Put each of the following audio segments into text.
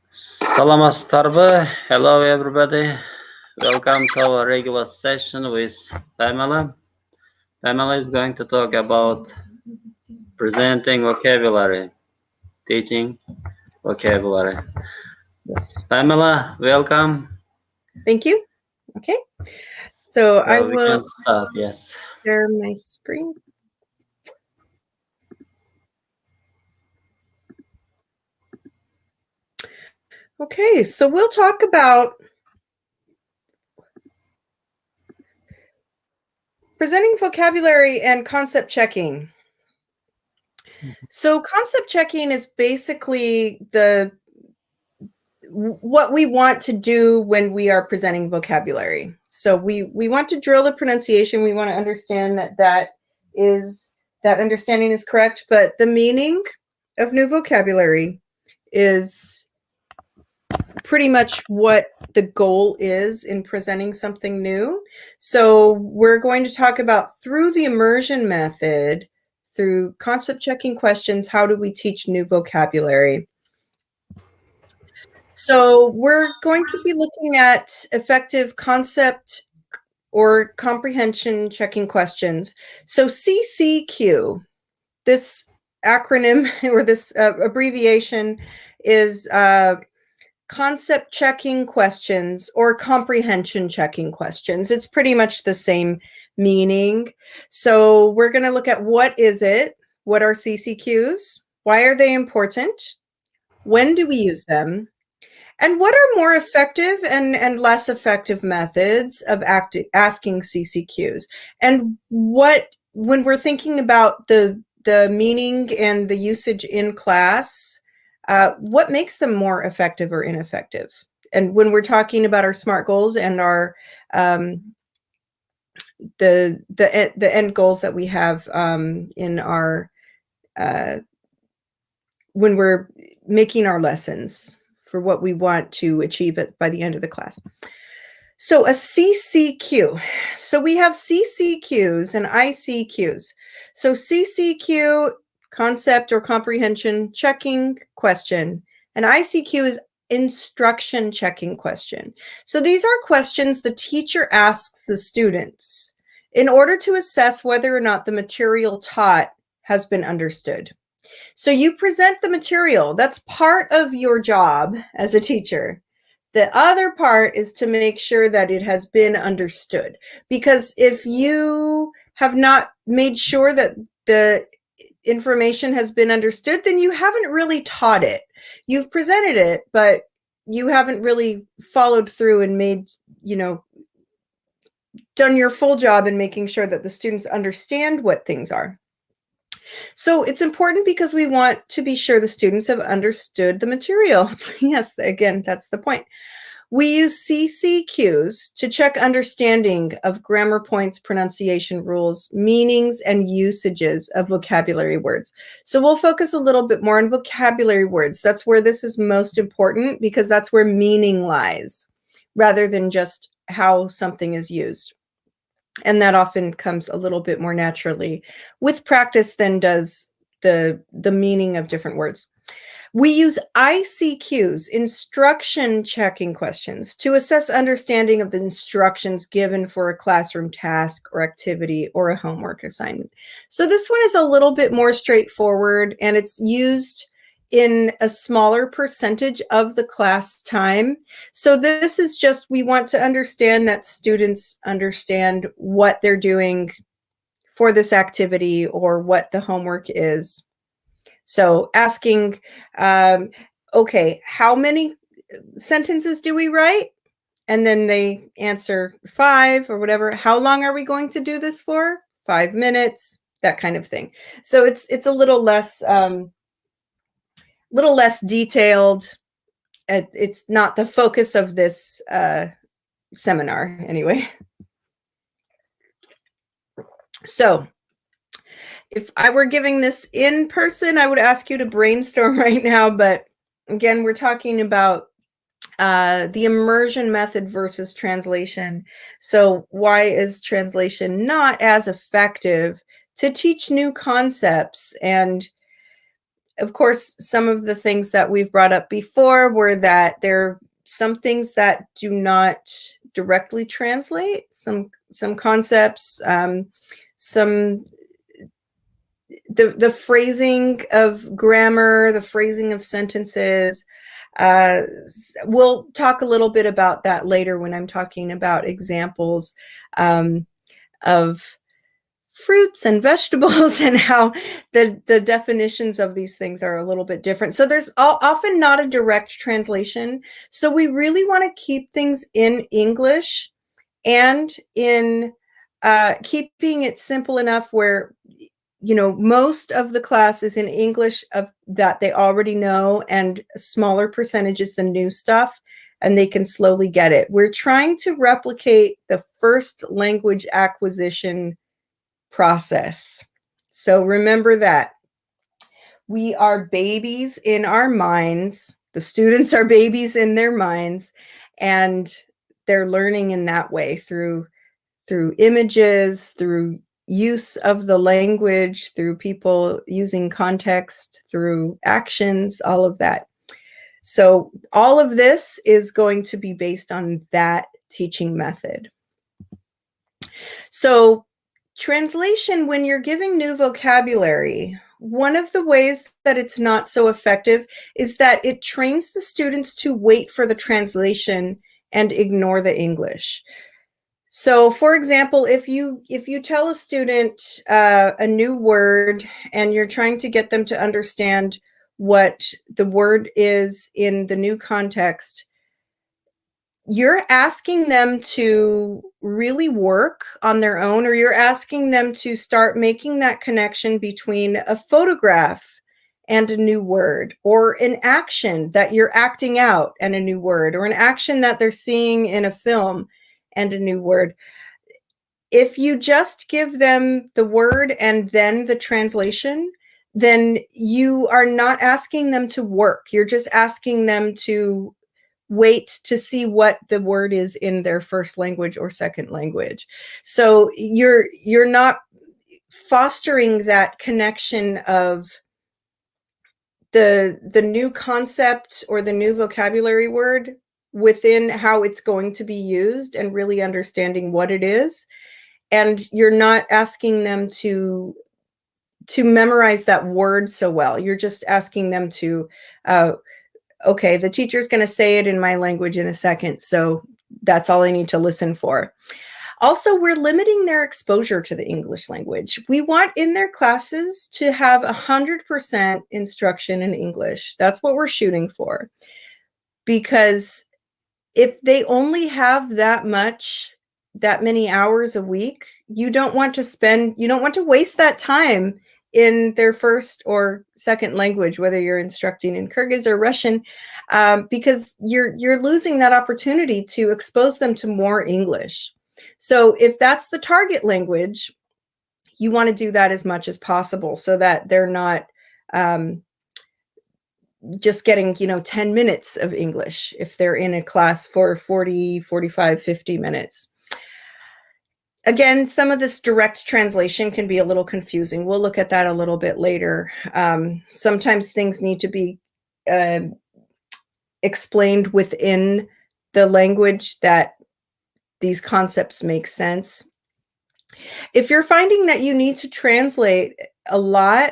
Salamastarba. Hello, everybody. Welcome to our regular session with Pamela. Pamela is going to talk about presenting vocabulary, teaching vocabulary. Yes. Pamela, welcome. Thank you. Okay. So I we will can start, yes. share my screen. Okay, so we'll talk about presenting vocabulary and concept checking. So concept checking is basically what we want to do when we are presenting vocabulary. So we want to drill the pronunciation. We want to understand that understanding is correct, but the meaning of new vocabulary is pretty much what the goal is in presenting something new. So we're going to talk about, through the immersion method, through concept checking questions, how do we teach new vocabulary? So we're going to be looking at effective concept or comprehension checking questions. So CCQ, this acronym or this abbreviation is concept checking questions or comprehension checking questions. It's pretty much the same meaning. So we're going to look at what is it, what are CCQs, why are they important, when do we use them, and what are more effective and less effective methods of asking CCQs, and what, when we're thinking about the meaning and the usage in class, what makes them more effective or ineffective? And when we're talking about our SMART goals and our the end goals that we have in our when we're making our lessons for what we want to achieve by the end of the class. So a CCQ. So we have CCQs and ICQs. So CCQ, concept or comprehension checking question, and ICQ is instruction checking question. So these are questions the teacher asks the students in order to assess whether or not the material taught has been understood. So you present the material. That's part of your job as a teacher. The other part is to make sure that it has been understood. Because if you have not made sure that the information has been understood, then you haven't really taught it. You've presented it, but you haven't really followed through and made, done your full job in making sure that the students understand what things are. So it's important because we want to be sure the students have understood the material. Yes, again, that's the point. We use CCQs to check understanding of grammar points, pronunciation rules, meanings, and usages of vocabulary words. So we'll focus a little bit more on vocabulary words. That's where this is most important, because that's where meaning lies, rather than just how something is used. And that often comes a little bit more naturally with practice than does the meaning of different words. We use ICQs, instruction checking questions, to assess understanding of the instructions given for a classroom task or activity or a homework assignment. So this one is a little bit more straightforward, and it's used in a smaller percentage of the class time. So this is just, we want to understand that students understand what they're doing for this activity or what the homework is. So asking, okay, how many sentences do we write? And then they answer 5 or whatever. How long are we going to do this for? 5 minutes, that kind of thing. So it's a little less detailed. It's not the focus of this seminar anyway. So if I were giving this in person, I would ask you to brainstorm right now. But again, we're talking about the immersion method versus translation. So why is translation not as effective to teach new concepts? And of course, some of the things that we've brought up before were that there are some things that do not directly translate, some concepts, the phrasing of grammar, the phrasing of sentences. We'll talk a little bit about that later when I'm talking about examples of fruits and vegetables and how the definitions of these things are a little bit different. So there's often not a direct translation. So we really want to keep things in English and in keeping it simple enough where, you know, most of the class is in English that they already know, and a smaller percentage is the new stuff, and they can slowly get it. We're trying to replicate the first language acquisition process. So remember that. We are babies in our minds. The students are babies in their minds, and they're learning in that way through images, through use of the language, through people using context, through actions, all of that. So all of this is going to be based on that teaching method. So translation, when you're giving new vocabulary, one of the ways that it's not so effective is that it trains the students to wait for the translation and ignore the English. So, for example, if you tell a student a new word and you're trying to get them to understand what the word is in the new context, you're asking them to really work on their own, or you're asking them to start making that connection between a photograph and a new word, or an action that you're acting out and a new word, or an action that they're seeing in a film and a new word. If you just give them the word and then the translation, then you are not asking them to work. You're just asking them to wait to see what the word is in their first language or second language. So you're not fostering that connection of the new concept or the new vocabulary word within how it's going to be used and really understanding what it is. And you're not asking them to memorize that word so well. You're just asking them to okay, the teacher's going to say it in my language in a second, so that's all I need to listen for. Also, we're limiting their exposure to the English language. We want in their classes to have 100% instruction in English. That's what we're shooting for. Because if they only have that many hours a week, you don't want to waste that time in their first or second language, whether you're instructing in Kyrgyz or Russian, because you're losing that opportunity to expose them to more English. So if that's the target language, you want to do that as much as possible so that they're not just getting 10 minutes of English if they're in a class for 40, 45, 50 minutes. Again, some of this direct translation can be a little confusing. We'll look at that a little bit later. Sometimes things need to be explained within the language that these concepts make sense. If you're finding that you need to translate a lot,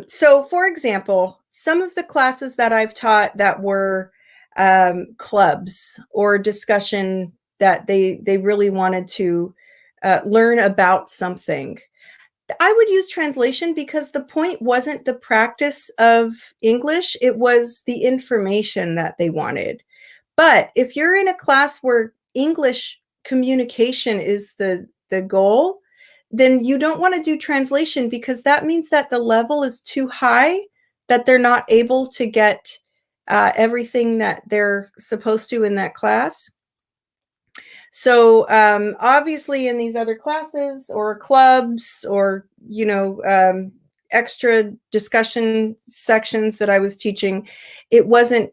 so for example, some of the classes that I've taught that were clubs or discussion that they really wanted to learn about something, I would use translation because the point wasn't the practice of English, it was the information that they wanted. But if you're in a class where English communication is the goal, then you don't want to do translation because that means that the level is too high, that they're not able to get everything that they're supposed to in that class. So obviously in these other classes or clubs or, extra discussion sections that I was teaching, it wasn't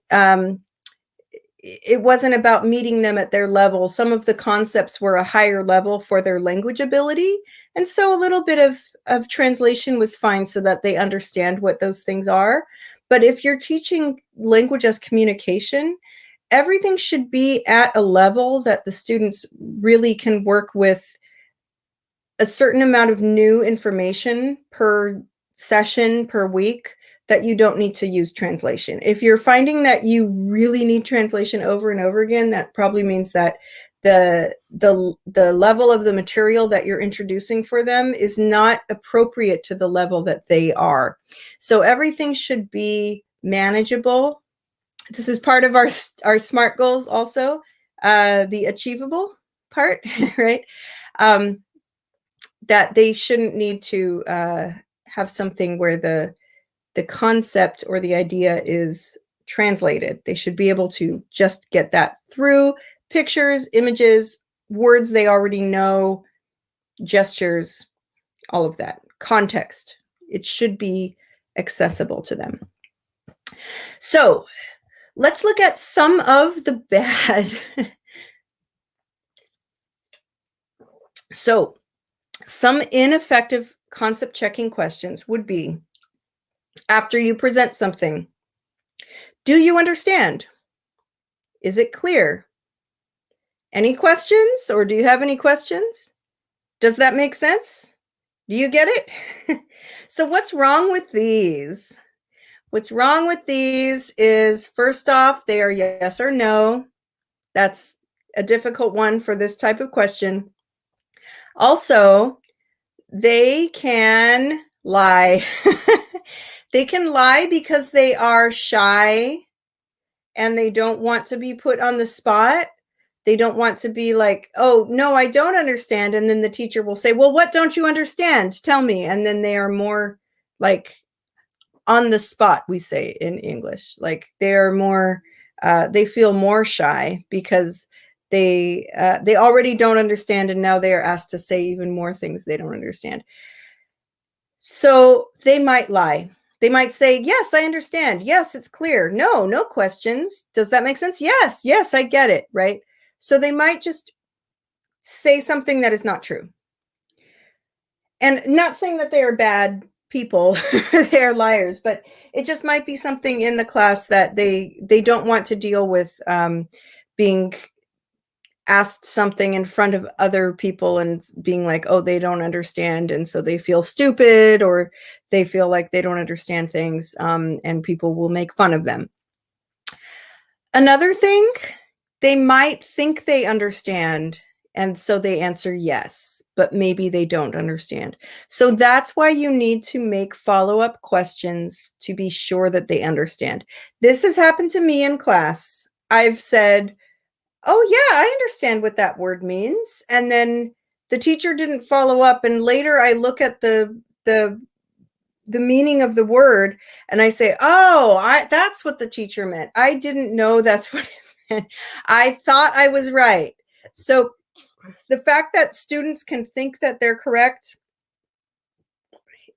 about meeting them at their level. Some of the concepts were a higher level for their language ability. And so a little bit of of translation was fine so that they understand what those things are. But if you're teaching language as communication, everything should be at a level that the students really can work with a certain amount of new information per session per week that you don't need to use translation. If you're finding that you really need translation over and over again, that probably means that the level of the material that you're introducing for them is not appropriate to the level that they are. So everything should be manageable. This is part of our SMART goals also, the achievable part, right? That they shouldn't need to have something where the concept or the idea is translated. They should be able to just get that through pictures, images, words they already know, gestures, all of that. Context. It should be accessible to them. So let's look at some of the bad. So some ineffective concept checking questions would be, after you present something, do you understand? Is it clear? Any questions, or do you have any questions? Does that make sense? Do you get it? So what's wrong with these? What's wrong with these is, first off, they are yes or no. That's a difficult one for this type of question. Also, they can lie. They can lie because they are shy and they don't want to be put on the spot. They don't want to be like, oh, no, I don't understand. And then the teacher will say, well, what don't you understand? Tell me. And then they are more like on the spot, we say in English. Like they are more, they feel more shy because they already don't understand. And now they are asked to say even more things they don't understand. So they might lie. They might say, yes, I understand. Yes, it's clear. No, no questions. Does that make sense? Yes, yes, I get it, right? So they might just say something that is not true. And not saying that they are bad people, they are liars, but it just might be something in the class that they don't want to deal with, being asked something in front of other people and being like, oh, they don't understand. And so they feel stupid, or they feel like they don't understand things, and people will make fun of them. Another thing, they might think they understand, and so they answer yes, but maybe they don't understand. So that's why you need to make follow-up questions to be sure that they understand. This has happened to me in class. I've said, oh yeah, I understand what that word means. And then the teacher didn't follow up. And later I look at the meaning of the word and I say, oh, that's what the teacher meant. I didn't know that's what it meant. I thought I was right. So the fact that students can think that they're correct,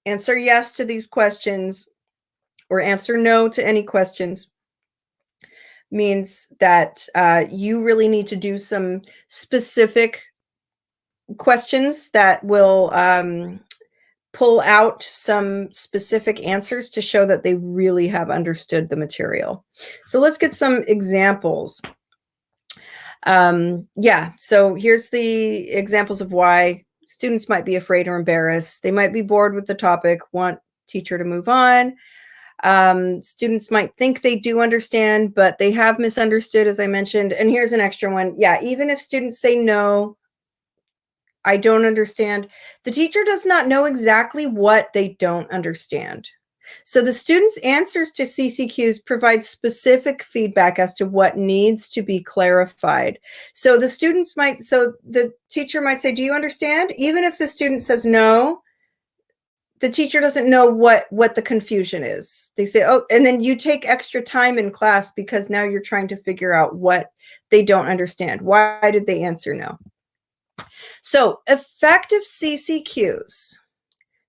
answer yes to these questions, or answer no to any questions, means that you really need to do some specific questions that will pull out some specific answers to show that they really have understood the material. So let's get some examples. Yeah, so here's the examples of why students might be afraid or embarrassed. They might be bored with the topic, want teacher to move on. Students might think they do understand, but they have misunderstood, as I mentioned. And here's an extra one. Yeah, even if students say no, I don't understand, the teacher does not know exactly what they don't understand. So the students' answers to CCQs provide specific feedback as to what needs to be clarified. So the students might, so the teacher might say, do you understand? Even if the student says no, the teacher doesn't know what the confusion is. They say, oh, and then you take extra time in class because now you're trying to figure out what they don't understand. Why did they answer no? So effective CCQs,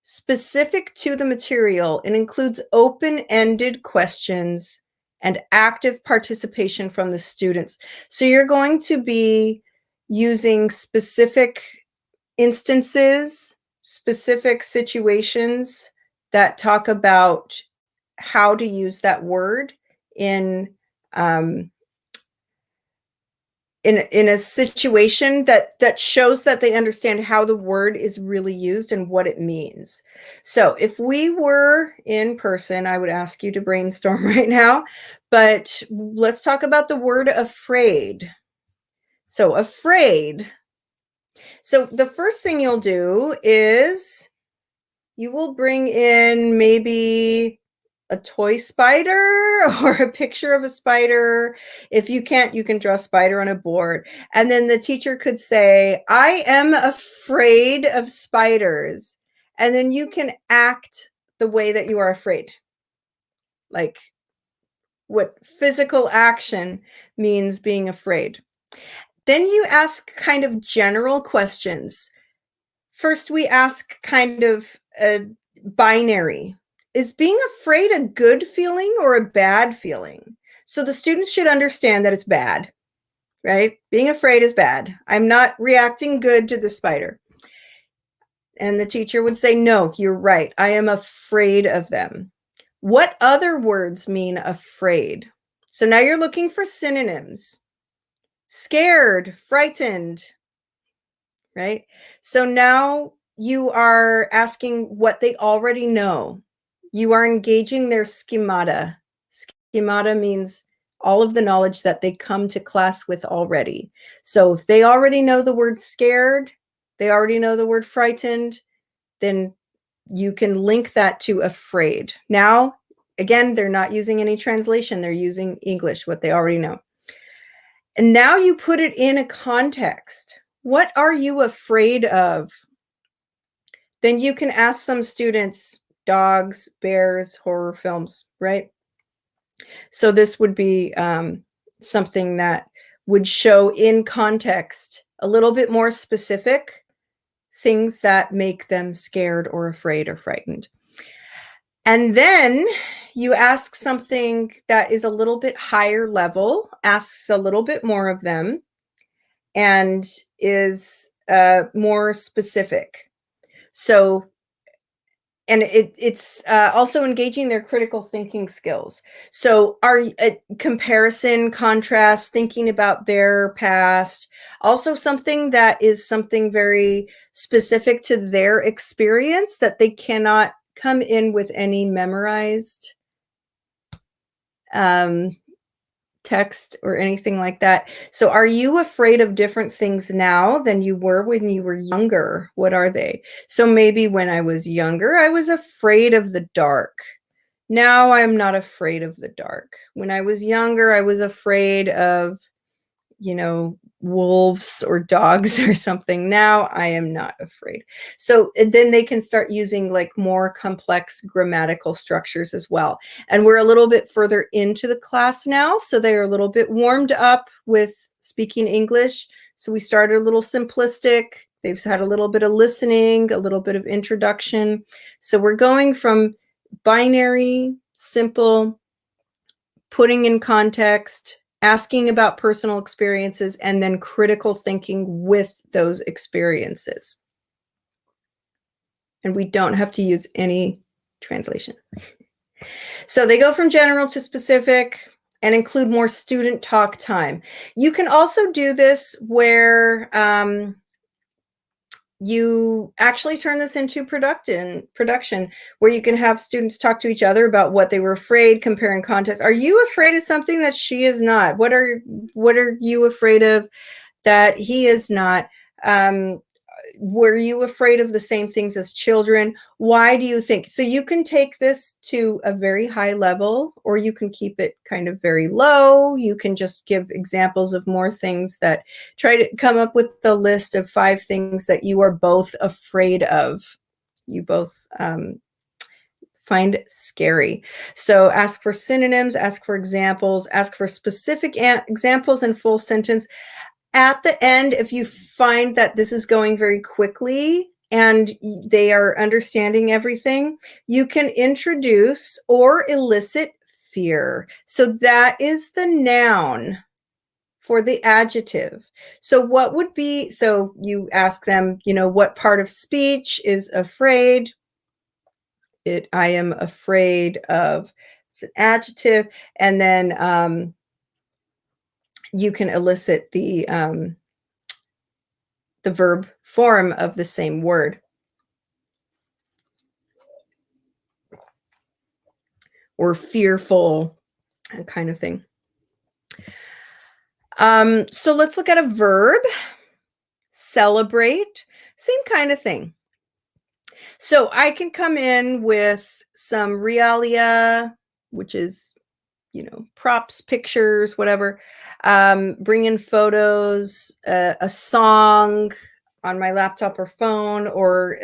specific to the material, it includes open-ended questions and active participation from the students. So you're going to be using specific instances, specific situations that talk about how to use that word in a situation that shows that they understand how the word is really used and what it means. So if we were in person, I would ask you to brainstorm right now, but let's talk about the word afraid. So afraid. So the first thing you'll do is you will bring in maybe a toy spider or a picture of a spider. If you can't, you can draw a spider on a board. And then the teacher could say, I am afraid of spiders. And then you can act the way that you are afraid. Like what physical action means being afraid. Then you ask kind of general questions. First, we ask kind of a binary. Is being afraid a good feeling or a bad feeling? So the students should understand that it's bad, right? Being afraid is bad. I'm not reacting good to the spider. And the teacher would say, no, you're right. I am afraid of them. What other words mean afraid? So now you're looking for synonyms. Scared, frightened, right? So now you are asking what they already know. You are engaging their schemata. Schemata means all of the knowledge that they come to class with already. So if they already know the word scared, they already know the word frightened, then you can link that to afraid. Now, again, they're not using any translation. They're using English, what they already know. And now you put it in a context. What are you afraid of? Then you can ask some students, dogs, bears, horror films, right? So this would be something that would show in context a little bit more specific things that make them scared or afraid or frightened. And then you ask something that is a little bit higher level, asks a little bit more of them, and is more specific. So, and it's also engaging their critical thinking skills. So comparison, contrast, thinking about their past, also something that is something very specific to their experience that they cannot come in with any memorized text or anything like that. So are you afraid of different things now than you were when you were younger? What are they? So maybe when I was younger, I was afraid of the dark. Now I'm not afraid of the dark. When I was younger, I was afraid of, wolves or dogs or something. Now I am not afraid. So then they can start using like more complex grammatical structures as well. And we're a little bit further into the class now, so they're a little bit warmed up with speaking English. So we started a little simplistic. They've had a little bit of listening, a little bit of introduction. So we're going from binary, simple, putting in context, asking about personal experiences, and then critical thinking with those experiences. And we don't have to use any translation. So they go from general to specific and include more student talk time. You can also do this where you actually turn this into production where you can have students talk to each other about what they were afraid, comparing context. Are you afraid of something that she is not? What are you afraid of that he is not? Were you afraid of the same things as children? Why do you think? So you can take this to a very high level, or you can keep it kind of very low. You can just give examples of more things that try to come up with the list of 5 things that you are both afraid of. You both find scary. So ask for synonyms, ask for examples, ask for specific examples in full sentence. At the end, if you find that this is going very quickly and they are understanding everything, you can introduce or elicit fear. So that is the noun for the adjective. So what would be, so you ask them, you know, what part of speech is afraid? I am afraid of, it's an adjective, and then you can elicit the verb form of the same word. Or fearful, that kind of thing. So let's look at a verb. Celebrate, same kind of thing. So I can come in with some realia, which is, you know, props, pictures, whatever. Bring in photos, a song on my laptop or phone, or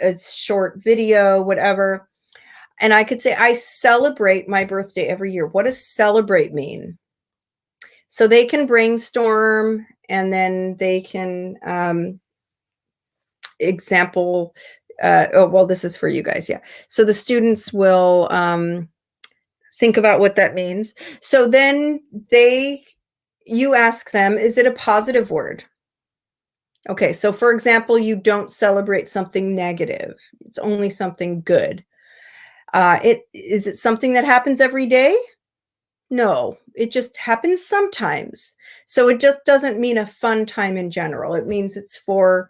a short video, whatever. And I could say, I celebrate my birthday every year. What does celebrate mean? So they can brainstorm, and then they can example. Oh, well, this is for you guys. Yeah. So the students will think about what that means. So then you ask them, is it a positive word? Okay. So for example, you don't celebrate something negative. It's only something good. Is it something that happens every day? No, it just happens sometimes. So it just doesn't mean a fun time in general. It means it's for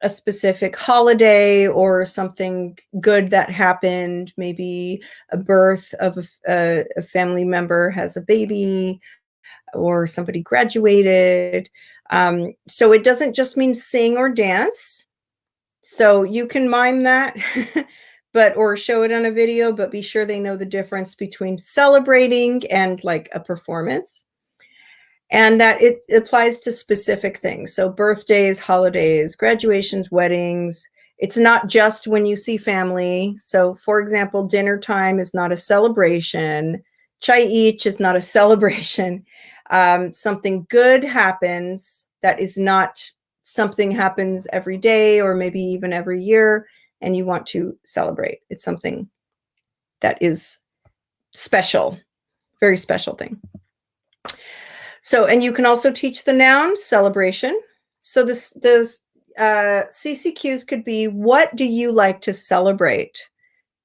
a specific holiday or something good that happened, maybe a birth of a family member has a baby, or somebody graduated. So it doesn't just mean sing or dance. So you can mime that, or show it on a video, but be sure they know the difference between celebrating and like a performance. And that it applies to specific things. So birthdays, holidays, graduations, weddings. It's not just when you see family. So for example, dinner time is not a celebration. Chai each is not a celebration. Something good happens that is not something happens every day or maybe even every year, and you want to celebrate. It's something that is special, very special thing. So, and you can also teach the noun celebration. So those CCQs could be, what do you like to celebrate?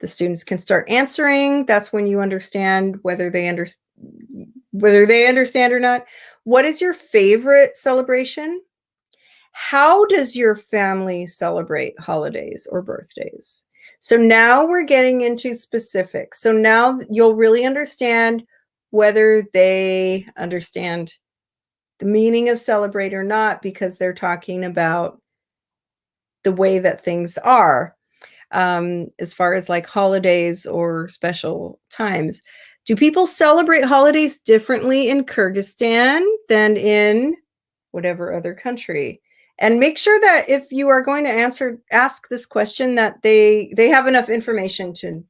The students can start answering. That's when you understand whether they understand or not. What is your favorite celebration? How does your family celebrate holidays or birthdays? So now we're getting into specifics. So now you'll really understand whether they understand the meaning of celebrate or not, because they're talking about the way that things are, as far as like holidays or special times. Do people celebrate holidays differently in Kyrgyzstan than in whatever other country? And make sure that if you are going to ask this question, that they have enough information to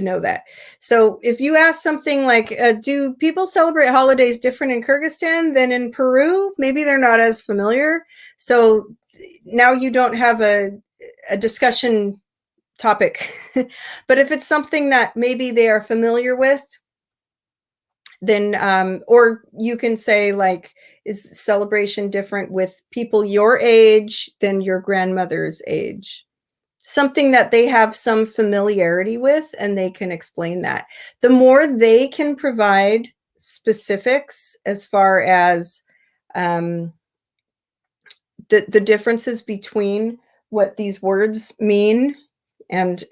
know that. So if you ask something like, do people celebrate holidays different in Kyrgyzstan than in Peru? Maybe they're not as familiar. So now you don't have a discussion topic. But if it's something that maybe they are familiar with, then, or you can say like, is celebration different with people your age than your grandmother's age? Something that they have some familiarity with, and they can explain that. The more they can provide specifics as far as the differences between what these words mean and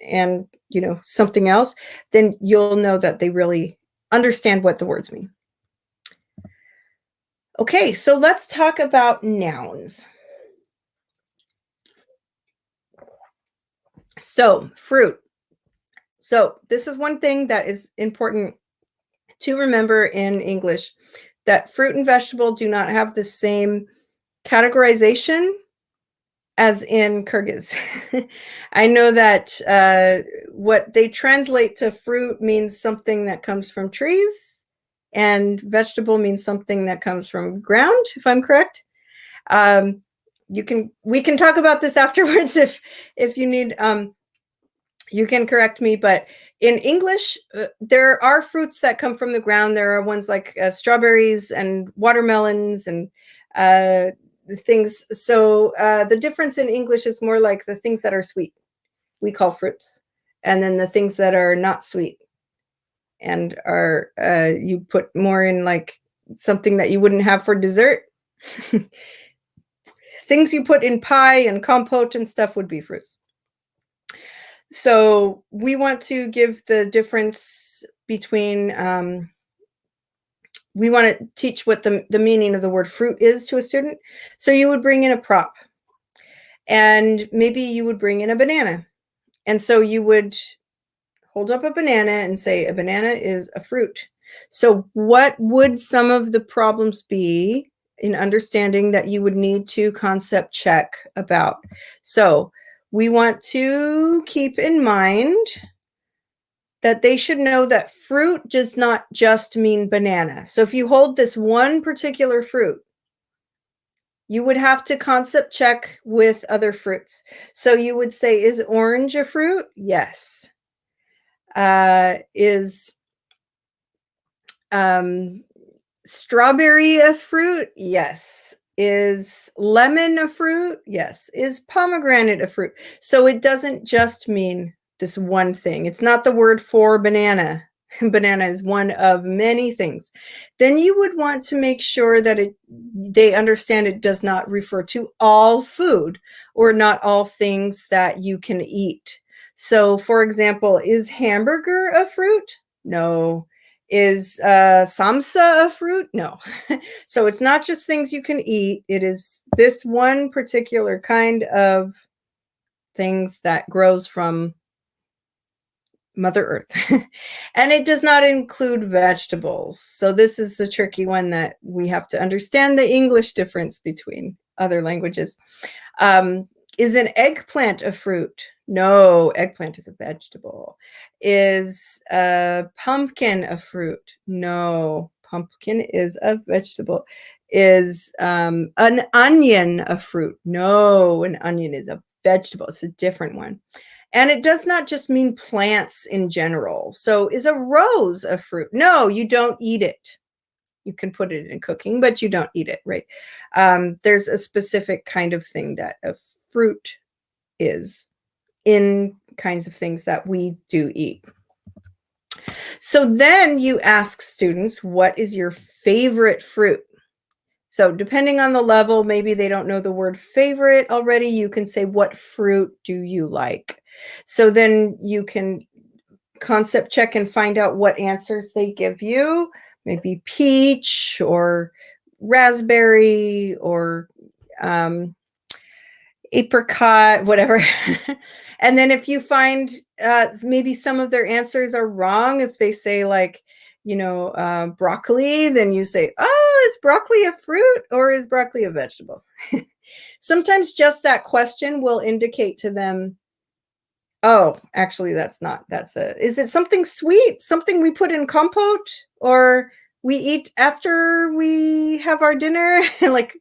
you know, something else, then you'll know that they really understand what the words mean. Okay, so let's talk about nouns. So fruit. So this is one thing that is important to remember in English, that fruit and vegetable do not have the same categorization as in Kyrgyz. I know that what they translate to fruit means something that comes from trees, and vegetable means something that comes from ground, if I'm correct. We can talk about this afterwards if you need. You can correct me, but in English, there are fruits that come from the ground. There are ones like strawberries and watermelons and things. So the difference in English is more like the things that are sweet, we call fruits. And then the things that are not sweet and are, you put more in like something that you wouldn't have for dessert. Things you put in pie and compote and stuff would be fruits. So we want to give the difference between, we want to teach what the meaning of the word fruit is to a student. So you would bring in a prop and maybe you would bring in a banana. And so you would hold up a banana and say, a banana is a fruit. So what would some of the problems be in understanding that you would need to concept check about? So we want to keep in mind that they should know that fruit does not just mean banana. So if you hold this one particular fruit, you would have to concept check with other fruits. So you would say, is orange a fruit? Yes. Is strawberry a fruit? Yes. Is lemon a fruit? Yes. Is pomegranate a fruit? So it doesn't just mean this one thing. It's not the word for banana. Banana is one of many things. Then you would want to make sure that they understand it does not refer to all food or not all things that you can eat. So, for example, is hamburger a fruit? No. Is samsa a fruit? No. So it's not just things you can eat. It is this one particular kind of things that grows from Mother Earth. And it does not include vegetables. So this is the tricky one that we have to understand the English difference between other languages. Is an eggplant a fruit? No, eggplant is a vegetable. Is a pumpkin a fruit? No, pumpkin is a vegetable. Is an onion a fruit? No, an onion is a vegetable. It's a different one. And it does not just mean plants in general. So is a rose a fruit? No, you don't eat it. You can put it in cooking, but you don't eat it, right? There's a specific kind of thing that a fruit is in kinds of things that we do eat. So then you ask students, what is your favorite fruit? So depending on the level, maybe they don't know the word favorite already. You can say, what fruit do you like? So then you can concept check and find out what answers they give you. Maybe peach or raspberry or apricot, whatever. And then if you find maybe some of their answers are wrong, if they say like, you know, broccoli, then you say, oh, is broccoli a fruit or is broccoli a vegetable? Sometimes just that question will indicate to them, oh, actually, that's not, is it something sweet? Something we put in compote or we eat after we have our dinner, like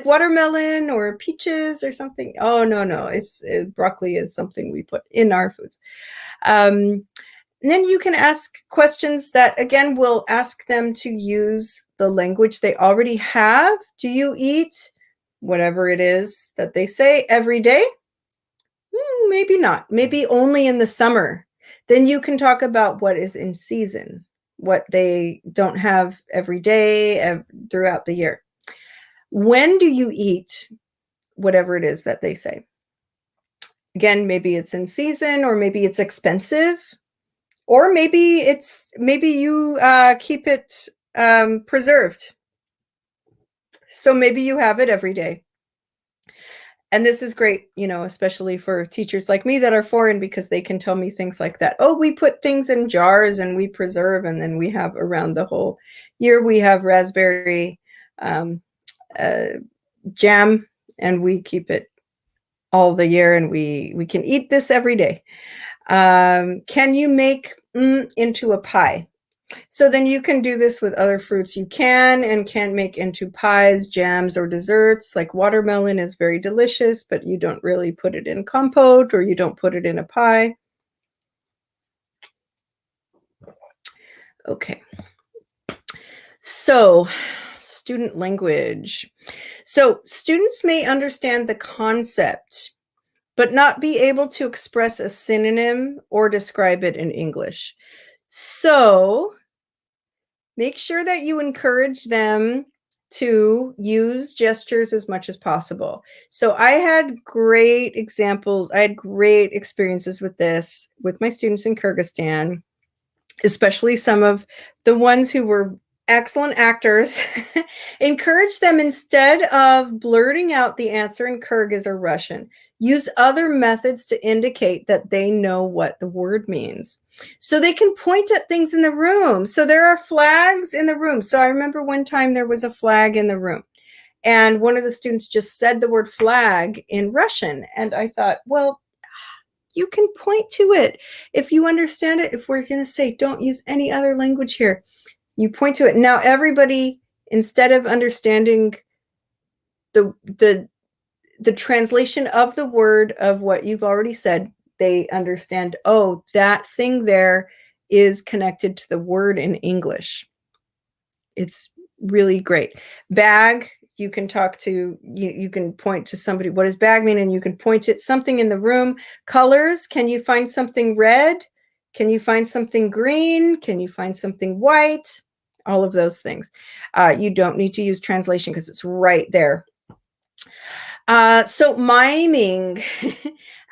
watermelon or peaches or something? Oh, no, broccoli is something we put in our foods. And then you can ask questions that, again, will ask them to use the language they already have. Do you eat whatever it is that they say every day? Maybe not. Maybe only in the summer. Then you can talk about what is in season, what they don't have every day throughout the year. When do you eat whatever it is that they say? Again, maybe it's in season, or maybe it's expensive, or maybe you keep it preserved. So maybe you have it every day. And this is great, you know, especially for teachers like me that are foreign, because they can tell me things like that. Oh, we put things in jars and we preserve, and then we have around the whole year, we have raspberry jam, and we keep it all the year, and we can eat this every day. Can you make into a pie? So then you can do this with other fruits you can and can't make into pies, jams, or desserts. Like watermelon is very delicious, but you don't really put it in compote, or you don't put it in a pie. Okay. So, student language. So, students may understand the concept, but not be able to express a synonym or describe it in English. So, make sure that you encourage them to use gestures as much as possible. So I had great examples. I had great experiences with this with my students in Kyrgyzstan, especially some of the ones who were excellent actors. Encourage them, instead of blurting out the answer in Kyrgyz or Russian, use other methods to indicate that they know what the word means. So they can point at things in the room. So there are flags in the room. So I remember one time there was a flag in the room, and one of the students just said the word flag in Russian. And I thought, well, you can point to it. If you understand it, if we're going to say, don't use any other language here, you point to it. Now, everybody, instead of understanding the translation of the word of what you've already said, they understand, oh, that thing there is connected to the word in English. It's really great. Bag, you can talk to, you can point to somebody, what does bag mean? And you can point at something in the room. Colors, can you find something red? Can you find something green? Can you find something white? All of those things. You don't need to use translation because it's right there. So miming,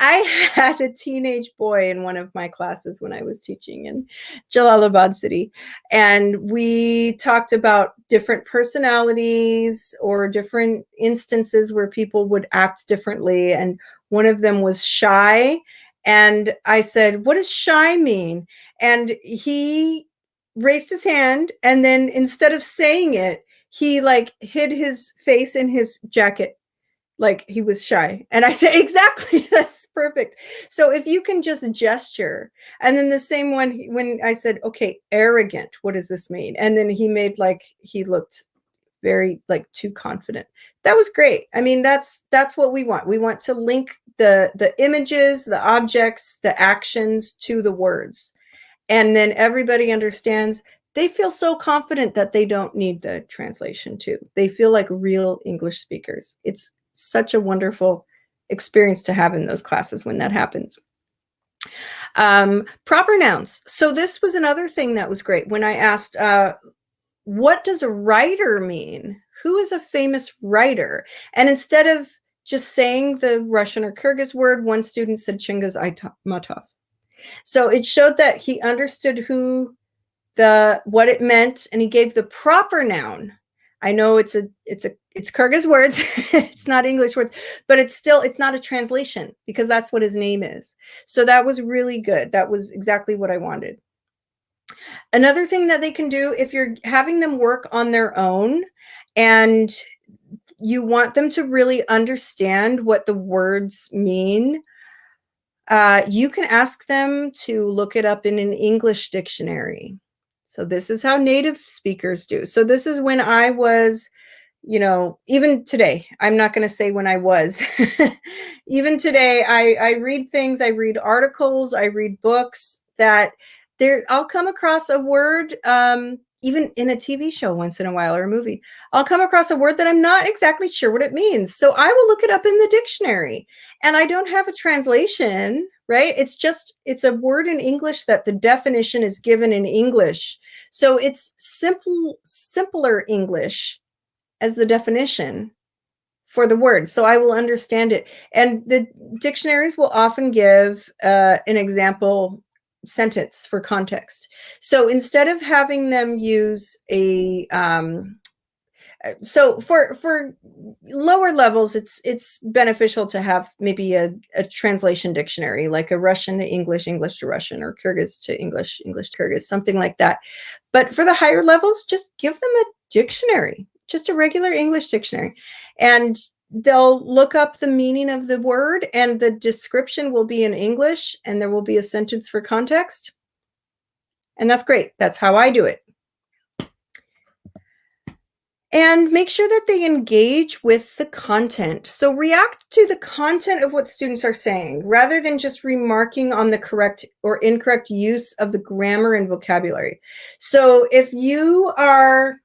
I had a teenage boy in one of my classes when I was teaching in Jalalabad city, and we talked about different personalities or different instances where people would act differently, and one of them was shy, and I said, what does shy mean? And he raised his hand, and then instead of saying it, he like hid his face in his jacket, like he was shy. And I say, exactly, that's perfect. So if you can just gesture, and then the same one, when I said, okay, arrogant, what does this mean? And then he made like, he looked very like too confident. That was great. I mean, that's what we want. We want to link the images, the objects, the actions to the words. And then everybody understands. They feel so confident that they don't need the translation too. They feel like real English speakers. It's such a wonderful experience to have in those classes when that happens. Proper nouns. So this was another thing that was great. When I asked, what does a writer mean? Who is a famous writer? And instead of just saying the Russian or Kyrgyz word, one student said Chingiz Aytmatov. So it showed that he understood what it meant, and he gave the proper noun. I know it's Kyrgyz words, it's not English words, but it's not a translation because that's what his name is. So that was really good. That was exactly what I wanted. Another thing that they can do, if you're having them work on their own and you want them to really understand what the words mean, you can ask them to look it up in an English dictionary. So this is how native speakers do. So this is when I was, even today, I'm not going to say when I was, even today, I read things, I read articles, I read books that I'll come across a word, even in a TV show once in a while or a movie, I'll come across a word that I'm not exactly sure what it means. So I will look it up in the dictionary, and I don't have a translation, right? It's a word in English that the definition is given in English. So it's simpler English as the definition for the word. So I will understand it. And the dictionaries will often give an example sentence for context. So instead of having them use so for lower levels, it's beneficial to have maybe a translation dictionary, like a Russian to English, English to Russian, or Kyrgyz to English, English to Kyrgyz, something like that. But for the higher levels, just give them a dictionary, just a regular English dictionary, and they'll look up the meaning of the word, and the description will be in English, and there will be a sentence for context. And that's great. That's how I do it. And make sure that they engage with the content. So react to the content of what students are saying rather than just remarking on the correct or incorrect use of the grammar and vocabulary. So if you are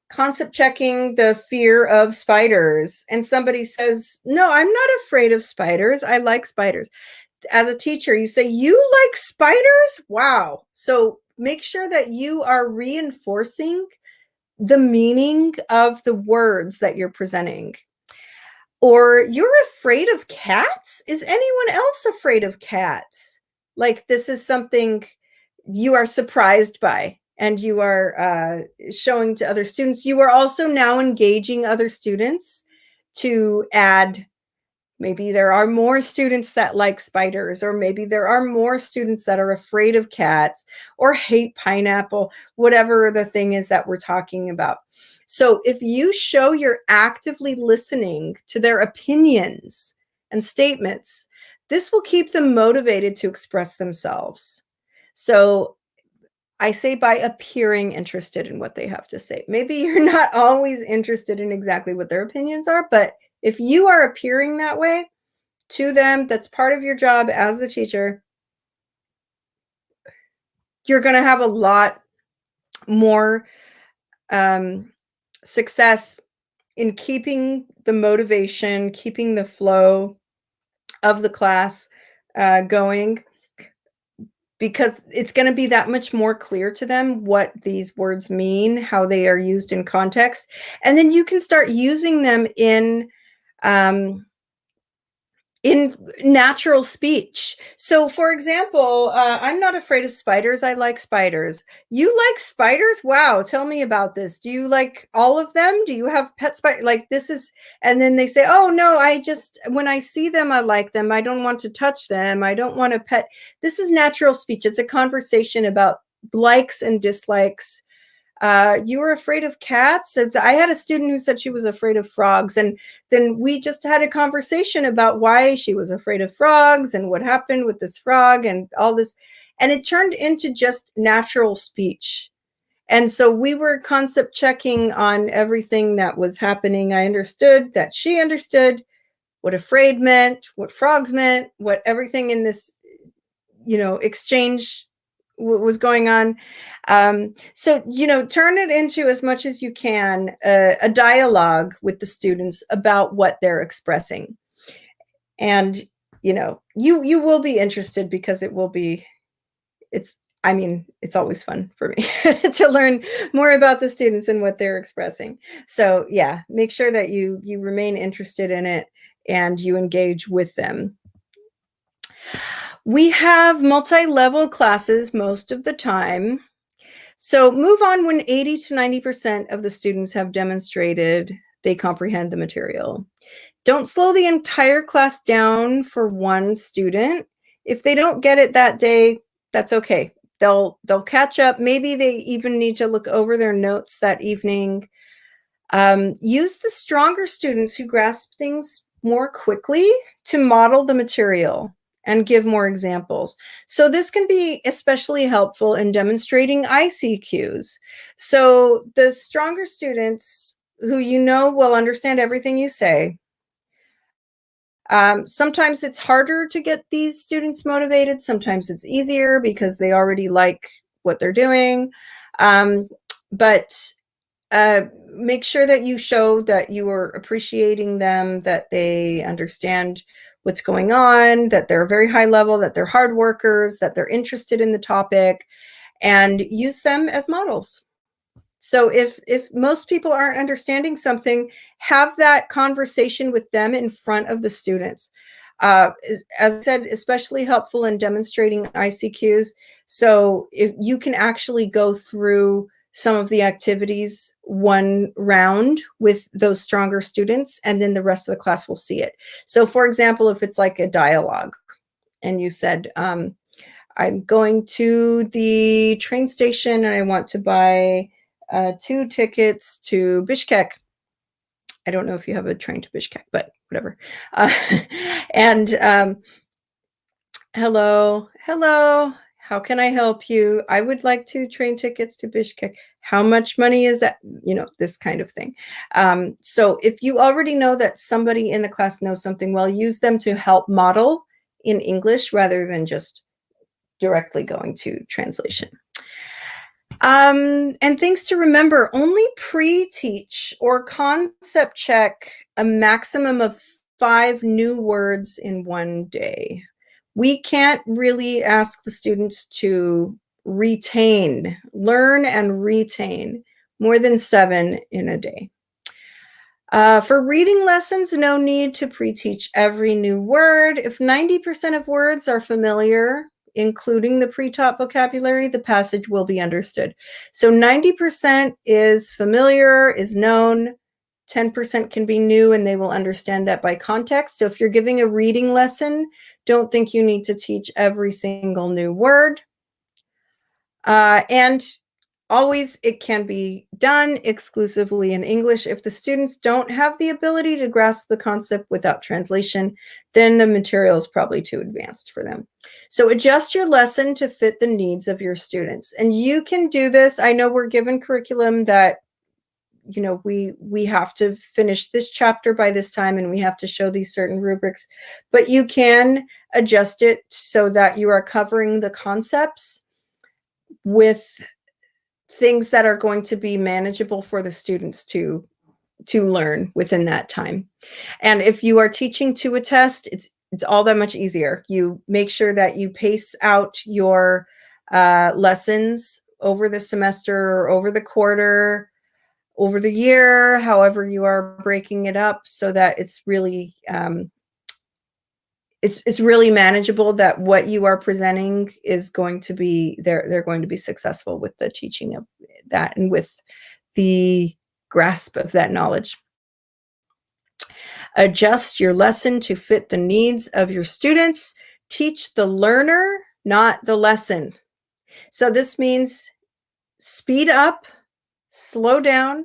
concept checking the fear of spiders and somebody says, no, I'm not afraid of spiders, I like spiders. As a teacher, you say, you like spiders? Wow. So make sure that you are reinforcing the meaning of the words that you're presenting. Or you're afraid of cats? Is anyone else afraid of cats? Like, this is something you are surprised by and you are showing to other students. You are also now engaging other students to add, maybe there are more students that like spiders, or maybe there are more students that are afraid of cats or hate pineapple, whatever the thing is that we're talking about. So if you show you're actively listening to their opinions and statements, this will keep them motivated to express themselves. So I say by appearing interested in what they have to say. Maybe you're not always interested in exactly what their opinions are, but if you are appearing that way to them, that's part of your job as the teacher, you're going to have a lot more success in keeping the motivation, keeping the flow of the class going, because it's going to be that much more clear to them what these words mean, how they are used in context. And then you can start using them in natural speech. So for example, I'm not afraid of spiders. I like spiders. You like spiders? Wow. Tell me about this. Do you like all of them? Do you have pet spiders? Like, this is, and then they say, oh no, I just, when I see them, I like them. I don't want to touch them. I don't want to pet. This is natural speech. It's a conversation about likes and dislikes. You were afraid of cats? I had a student who said she was afraid of frogs, and then we just had a conversation about why she was afraid of frogs and what happened with this frog and all this, and it turned into just natural speech. And so we were concept checking on everything that was happening. I understood that she understood what afraid meant, what frogs meant, what everything in this, exchange was going on. So, turn it into, as much as you can, a dialogue with the students about what they're expressing. And, you will be interested, because it's always fun for me to learn more about the students and what they're expressing. So yeah, make sure that you remain interested in it and you engage with them. We have multi-level classes most of the time. So move on when 80 to 90% of the students have demonstrated they comprehend the material. Don't slow the entire class down for one student. If they don't get it that day, that's okay. They'll catch up. Maybe they even need to look over their notes that evening. Use the stronger students who grasp things more quickly to model the material and give more examples. So this can be especially helpful in demonstrating ICQs. So the stronger students who will understand everything you say. Sometimes it's harder to get these students motivated. Sometimes it's easier because they already like what they're doing. But make sure that you show that you are appreciating them, that they understand what's going on, that they're very high level, that they're hard workers, that they're interested in the topic, and use them as models. So if most people aren't understanding something, have that conversation with them in front of the students. As I said, especially helpful in demonstrating ICQs. So if you can actually go through some of the activities one round with those stronger students, and then the rest of the class will see it. So for example, if it's like a dialogue and you said, I'm going to the train station and I want to buy 2 tickets to Bishkek. I don't know if you have a train to Bishkek, but whatever. And hello, How can I help you? I would like to train tickets to Bishkek. How much money is that? You know, this kind of thing. So if you already know that somebody in the class knows something well, use them to help model in English rather than just directly going to translation. And things to remember, only pre-teach or concept check a maximum of 5 new words in one day. We can't really ask the students to learn and retain more than 7 in a day. For reading lessons, no need to pre-teach every new word. If 90% of words are familiar, including the pre-taught vocabulary, the passage will be understood. So 90% is familiar, is known, 10% can be new, and they will understand that by context. So if you're giving a reading lesson, don't think you need to teach every single new word. And always, it can be done exclusively in English. If the students don't have the ability to grasp the concept without translation, then the material is probably too advanced for them. So adjust your lesson to fit the needs of your students. And you can do this. I know we're given curriculum that, you know, we have to finish this chapter by this time and we have to show these certain rubrics, but you can adjust it so that you are covering the concepts with things that are going to be manageable for the students to learn within that time. And if you are teaching to a test, it's all that much easier. You make sure that you pace out your lessons over the semester or over the quarter, over the year, however you are breaking it up, so that it's really it's really manageable, that what you are presenting is going to be, they're going to be successful with the teaching of that and with the grasp of that knowledge. Adjust your lesson to fit the needs of your students. Teach the learner, not the lesson. So this means speed up, slow down,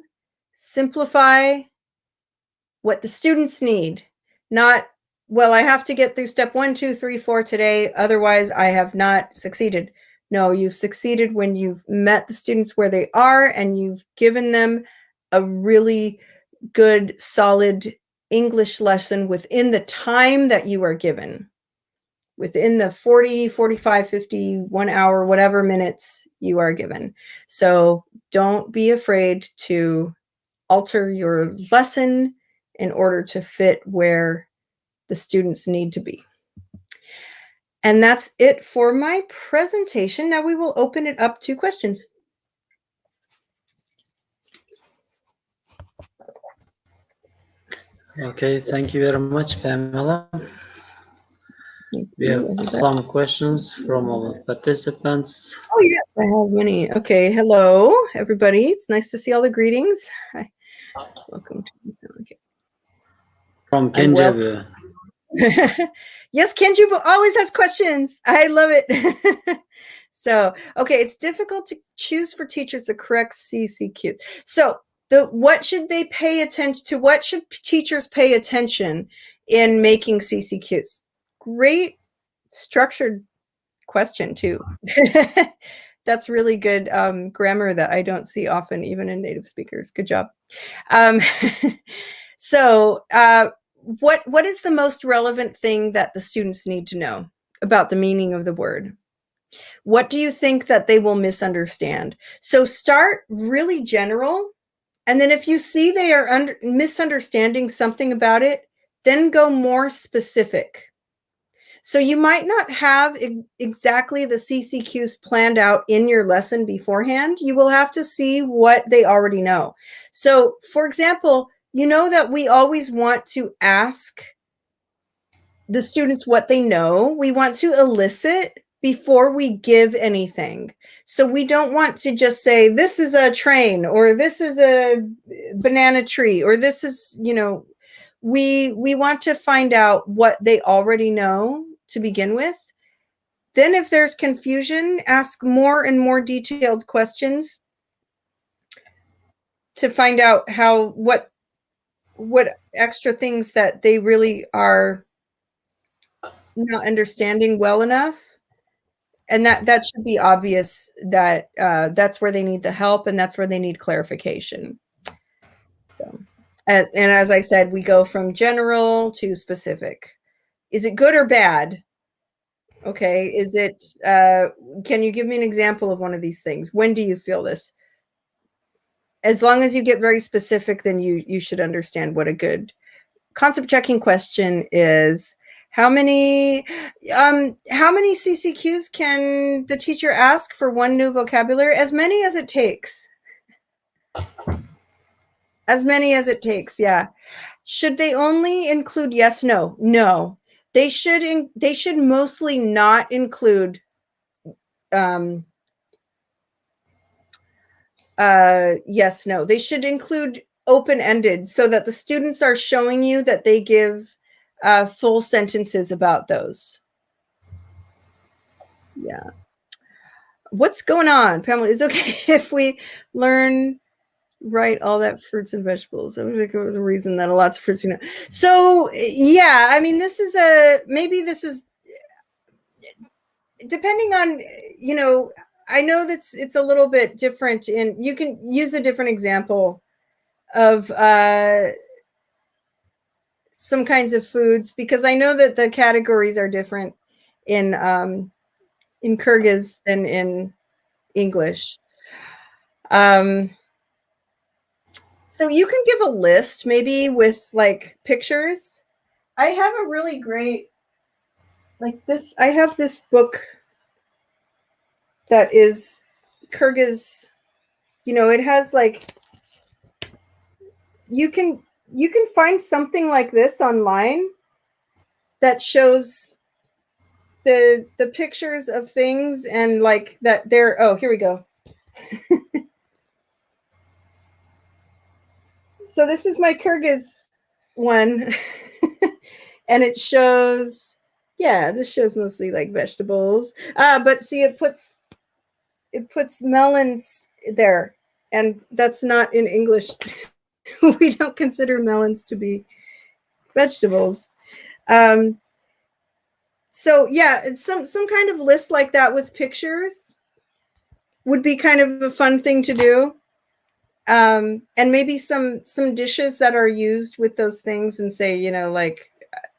simplify what the students need, not, well, I have to get through step 1, 2, 3, 4 today, otherwise I have not succeeded. No, you've succeeded when you've met the students where they are and you've given them a really good, solid English lesson within the time that you are given, within the 40, 45, 50, 1 hour, whatever minutes you are given. So don't be afraid to alter your lesson in order to fit where the students need to be. And that's it for my presentation. Now we will open it up to questions. Okay, thank you very much, Pamela. We have some questions from our participants. Oh, yes, I have many. Okay, hello, everybody. It's nice to see all the greetings. Hi. Welcome to this. Okay. From Kenjabu. Yes, Kenjabu always has questions. I love it. So, okay, it's difficult to choose for teachers the correct CCQs. So, what should they pay attention to? What should teachers pay attention in making CCQs? Great structured question too. That's really good grammar that I don't see often, even in native speakers. Good job. So what is the most relevant thing that the students need to know about the meaning of the word? What do you think that they will misunderstand? So start really general, and then if you see they are misunderstanding something about it, then go more specific. So you might not have exactly the CCQs planned out in your lesson beforehand. You will have to see what they already know. So, for example, you know that we always want to ask the students what they know. We want to elicit before we give anything. So we don't want to just say, this is a train, or this is a banana tree, or this is, you know, we want to find out what they already know to begin with. Then if there's confusion, ask more and more detailed questions to find out what extra things that they really are not understanding well enough. and that should be obvious that that's where they need the help and that's where they need clarification. So, and as I said, we go from general to specific. Is it good or bad? Okay. Is it, can you give me an example of one of these things? When do you feel this? As long as you get very specific, then you should understand what a good concept checking question is. How many CCQs can the teacher ask for one new vocabulary? As many as it takes. As many as it takes, yeah. Should they only include yes, no? No. They should mostly not include yes, no. They should include open-ended so that the students are showing you that they give full sentences about those. Yeah. What's going on, Pamela? Is it okay if we learn write all that fruits and vegetables? That was like the reason that lots of fruits, So yeah, I mean, this is depending on, I know that it's a little bit different, and you can use a different example of some kinds of foods, because I know that the categories are different in Kyrgyz than in English. So you can give a list maybe with like pictures. I have a really great, like this, I have this book that is Kyrgyz, it has like, you can find something like this online that shows the pictures of things and like that they're, oh, here we go. So this is my Kyrgyz one. And it shows, yeah, this shows mostly like vegetables. But see, it puts melons there, and that's not in English. We don't consider melons to be vegetables. So yeah, some kind of list like that with pictures would be kind of a fun thing to do. And maybe some dishes that are used with those things, and say, like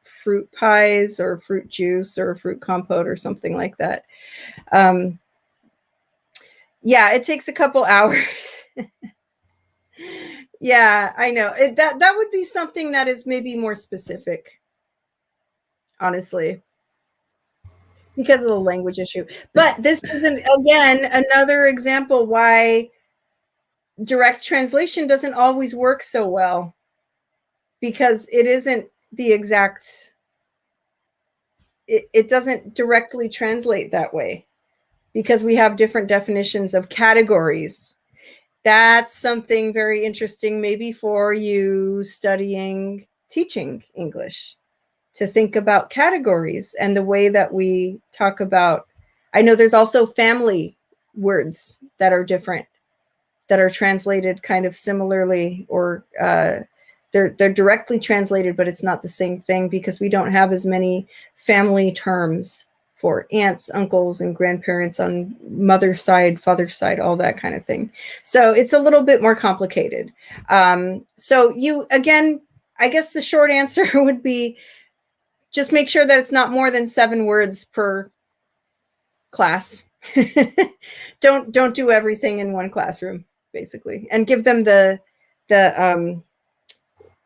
fruit pies or fruit juice or fruit compote or something like that. Yeah, it takes a couple hours. Yeah, I know. That would be something that is maybe more specific, honestly, because of the language issue. But this is again another example why direct translation doesn't always work so well, because it isn't the exact, it doesn't directly translate that way, because we have different definitions of categories. That's something very interesting, maybe for you studying teaching English, to think about categories and the way that we talk about. I know there's also family words that are different, that are translated kind of similarly, or they're directly translated, but it's not the same thing, because we don't have as many family terms for aunts, uncles, and grandparents on mother's side, father's side, all that kind of thing. So it's a little bit more complicated. So again, I guess the short answer would be just make sure that it's not more than 7 words per class. Don't do everything in one classroom, basically, and give them the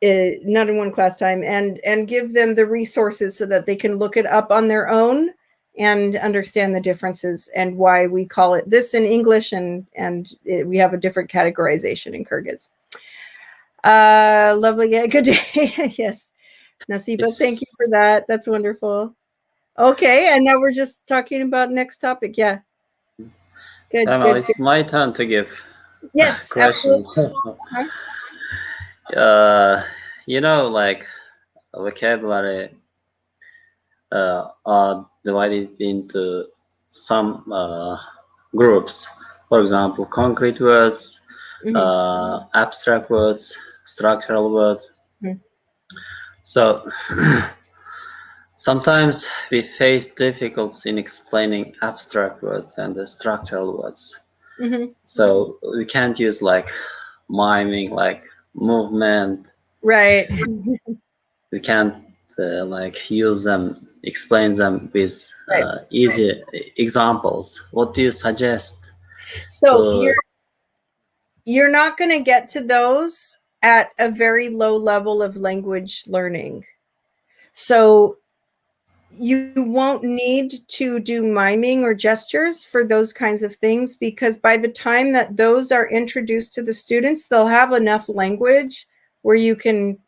not in one class time, and give them the resources so that they can look it up on their own and understand the differences and why we call it this in English, and we have a different categorization in Kyrgyz. Lovely. Yeah, good day. Yes. Nasiba, thank you for that. That's wonderful. Okay, and now we're just talking about next topic. Yeah. Good. It's my turn to give questions. Like vocabulary are divided into some groups. For example, concrete words, abstract words, structural words. So Sometimes we face difficulties in explaining abstract words and the structural words. So we can't use like miming, like movement. Right. We can't like use them, explain them with easy examples. What do you suggest? So you're not going to get to those at a very low level of language learning. So you won't need to do miming or gestures for those kinds of things, because by the time that those are introduced to the students, they'll have enough language where you can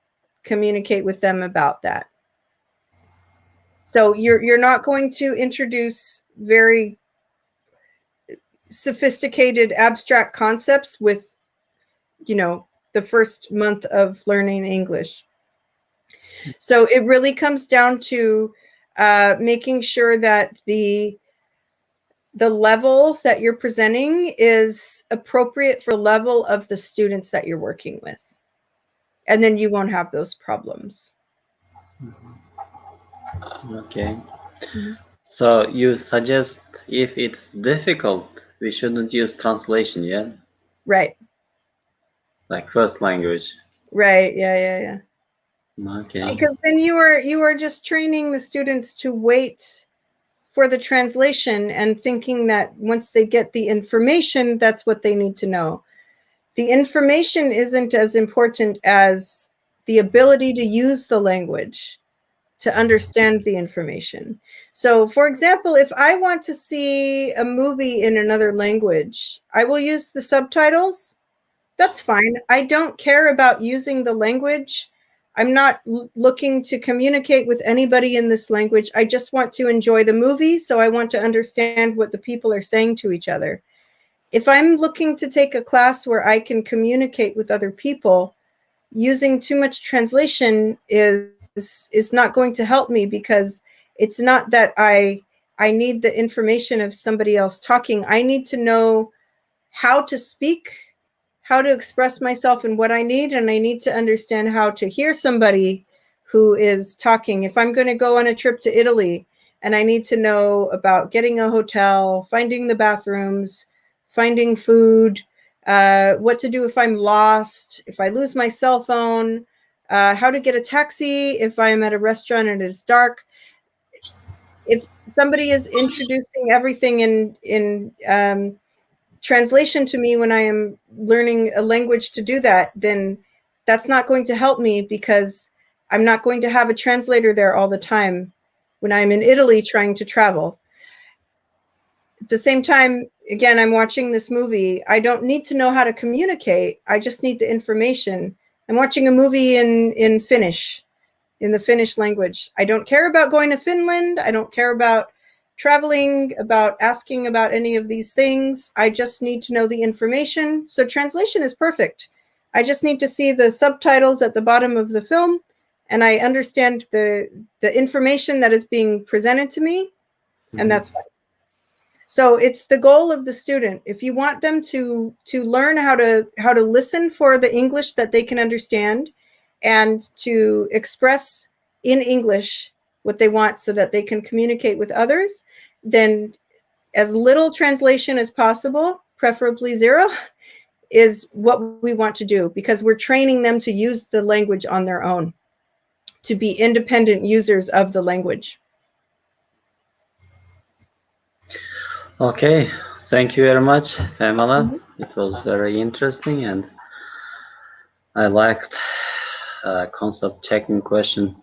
communicate with them about that. So you're not going to introduce very sophisticated abstract concepts with, you know, the first month of learning English. So it really comes down to making sure that the level that you're presenting is appropriate for the level of the students that you're working with. And then you won't have those problems. Okay. So you suggest if it's difficult, we shouldn't use translation, yeah? Right. Like first language. Right. Yeah. Okay. Because then you are just training the students to wait for the translation and thinking that once they get the information, that's what they need to know. The information isn't as important as the ability to use the language to understand the information. So, for example, if I want to see a movie in another language, I will use the subtitles. That's fine. I don't care about using the language. I'm not looking to communicate with anybody in this language. I just want to enjoy the movie, so I want to understand what the people are saying to each other. If I'm looking to take a class where I can communicate with other people, using too much translation is not going to help me, because it's not that I need the information of somebody else talking. I need to know how to speak, how to express myself and what I need, and I need to understand how to hear somebody who is talking. If I'm going to go on a trip to Italy and I need to know about getting a hotel, finding the bathrooms, finding food, what to do if I'm lost, if I lose my cell phone, how to get a taxi if I'm at a restaurant and it's dark. If somebody is introducing everything in translation to me when I am learning a language to do that, then that's not going to help me, because I'm not going to have a translator there all the time when I'm in Italy trying to travel. At the same time, again, I'm watching this movie. I don't need to know how to communicate. I just need the information. I'm watching a movie in Finnish, in the Finnish language. I don't care about going to Finland. I don't care about traveling, about asking about any of these things. I just need to know the information. So translation is perfect. I just need to see the subtitles at the bottom of the film, and I understand the information that is being presented to me, and that's fine. So it's the goal of the student. If you want them to learn how to listen for the English that they can understand, and to express in English what they want so that they can communicate with others, then as little translation as possible, preferably zero, is what we want to do, because we're training them to use the language on their own, to be independent users of the language. Okay, thank you very much, Pamela. It was very interesting, and I liked concept checking question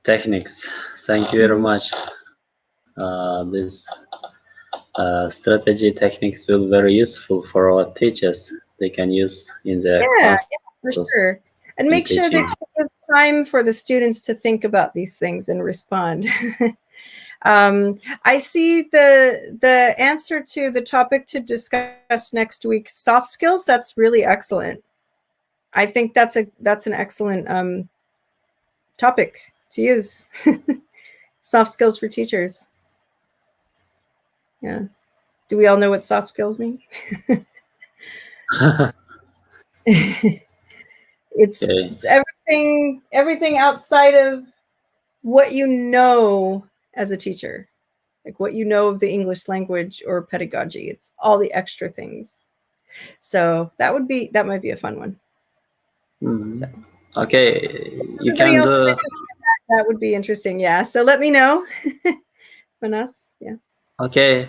techniques. Thank you very much. This strategy techniques will be very useful for our teachers. They can use in their classes. For sure. And make sure they give time for the students to think about these things and respond. I see the answer to the topic to discuss next week, soft skills. That's really excellent. I think that's an excellent topic to use. Soft skills for teachers. Yeah. Do we all know what soft skills mean? It's everything outside of what you know as a teacher, like what you know of the English language or pedagogy. It's all the extra things. So that might be a fun one. So Okay, you everybody can else is do. interested in that would be interesting. Yeah. So let me know. Manas. Yeah. Okay,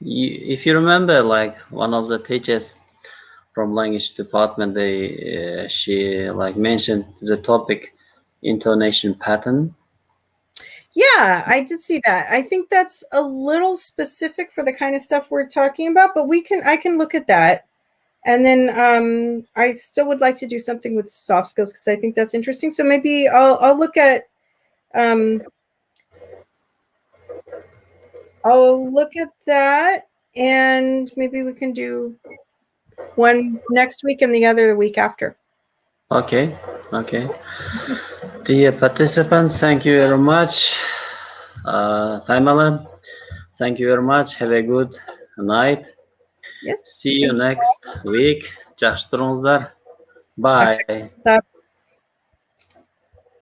if you remember, like one of the teachers from language department, she like mentioned the topic intonation pattern. Yeah, I did see that. I think that's a little specific for the kind of stuff we're talking about, but I can look at that. And then I still would like to do something with soft skills because I think that's interesting. So maybe I'll look at that, and maybe we can do one next week and the other the week after. Okay, okay. Dear participants, thank you very much. Pamela, thank you very much. Have a good night. Yes. See you next week. Жақсы тұрыңыздар. Bye.